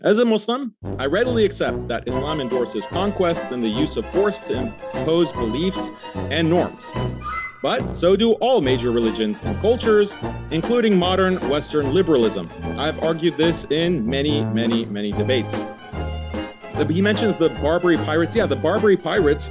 As a Muslim, I readily accept that Islam endorses conquest and the use of force to impose beliefs and norms. But so do all major religions and cultures, including modern Western liberalism. I've argued this in many debates. He mentions the Barbary Pirates. Yeah, the Barbary Pirates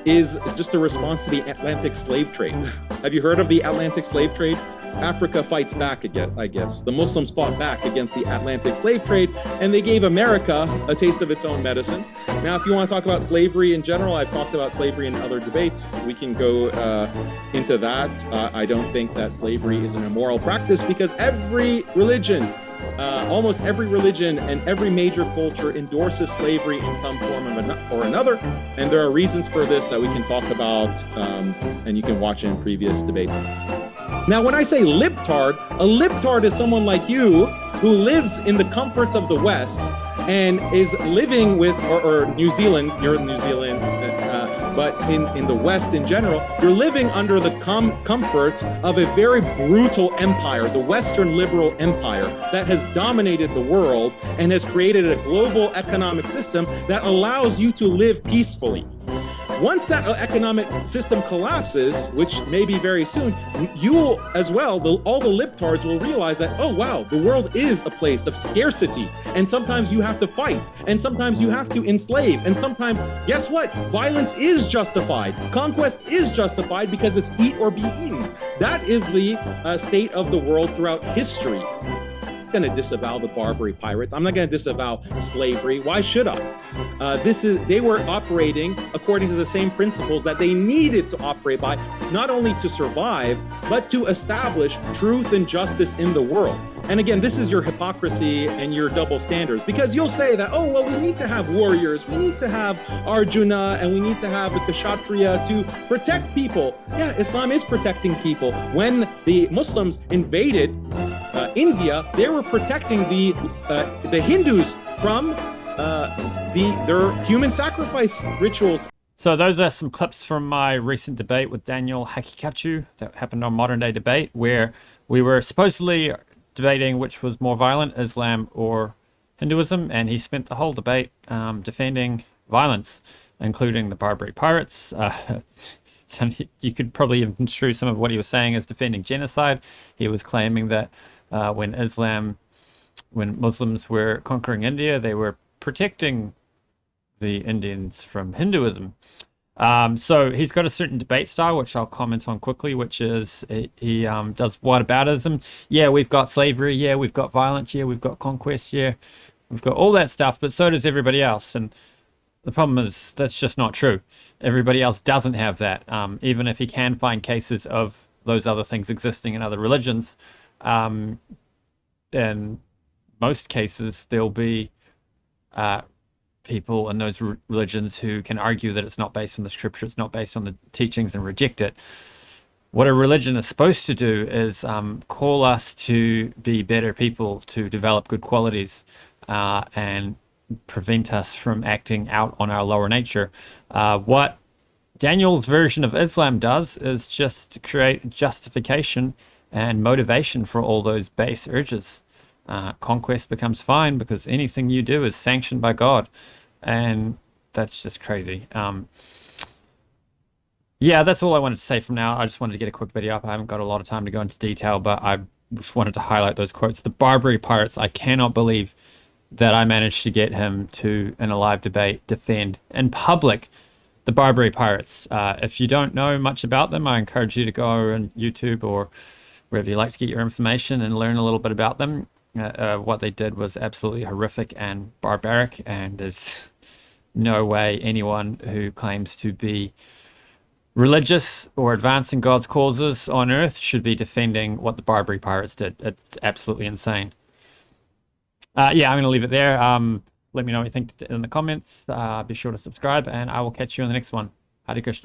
is just a response to the Atlantic slave trade. Have you heard of the Atlantic slave trade? Africa fights back again, I guess. The Muslims fought back against the Atlantic slave trade, and they gave America a taste of its own medicine. Now, if you want to talk about slavery in general, I've talked about slavery in other debates. We can go into that. I don't think that slavery is an immoral practice because every religion, almost every religion and every major culture endorses slavery in some form or another. And there are reasons for this that we can talk about, and you can watch in previous debates. Now, when I say libtard, a libtard is someone like you who lives in the comforts of the West and is living with, or New Zealand, you're in New Zealand, but in the West in general, you're living under the comforts of a very brutal empire, the Western liberal empire that has dominated the world and has created a global economic system that allows you to live peacefully. Once that economic system collapses, which may be very soon, you will as well, all the libtards will realize that, oh wow, the world is a place of scarcity. And sometimes you have to fight. And sometimes you have to enslave. And sometimes, guess what? Violence is justified. Conquest is justified because it's eat or be eaten. That is the state of the world throughout history. I'm going to disavow the Barbary Pirates. I'm not going to disavow slavery. Why should I? They were operating according to the same principles that they needed to operate by, not only to survive, but to establish truth and justice in the world. And again, this is your hypocrisy and your double standards, because you'll say that, oh, well, we need to have warriors, we need to have Arjuna, and we need to have the Kshatriya to protect people. Yeah, Islam is protecting people. When the Muslims invaded India, they were protecting the Hindus from their human sacrifice rituals. So those are some clips from my recent debate with Daniel Haqiqatjou that happened on Modern Day Debate, where we were supposedly debating which was more violent, Islam or Hinduism, and he spent the whole debate defending violence, including the Barbary Pirates. You could probably even construe some of what he was saying as defending genocide. He was claiming that when Muslims were conquering India, they were protecting the Indians from Hinduism. So he's got a certain debate style, which I'll comment on quickly, which is he does whataboutism. Yeah, we've got slavery. Yeah, we've got violence. Yeah, we've got conquest. Yeah, we've got all that stuff, but so does everybody else. And the problem is that's just not true. Everybody else doesn't have that. Even if he can find cases of those other things existing in other religions, in most cases, there'll be people in those religions who can argue that it's not based on the scripture, it's not based on the teachings, and reject it. What a religion is supposed to do is call us to be better people, to develop good qualities, and prevent us from acting out on our lower nature. What Daniel's version of Islam does is just to create justification and motivation for all those base urges. Conquest becomes fine because anything you do is sanctioned by God, and that's just crazy. Yeah, that's all I wanted to say from now. I just wanted to get a quick video up. I haven't got a lot of time to go into detail, but I just wanted to highlight those quotes. The Barbary Pirates, I cannot believe that I managed to get him to, in a live debate, defend in public the Barbary Pirates. If you don't know much about them, I encourage you to go on YouTube or wherever you like to get your information and learn a little bit about them. What they did was absolutely horrific and barbaric, and there's no way anyone who claims to be religious or advancing God's causes on earth should be defending what the Barbary Pirates did. It's absolutely insane. Yeah, I'm going to leave it there. Let me know what you think in the comments. Be sure to subscribe, and I will catch you in the next one. Hare Krishna.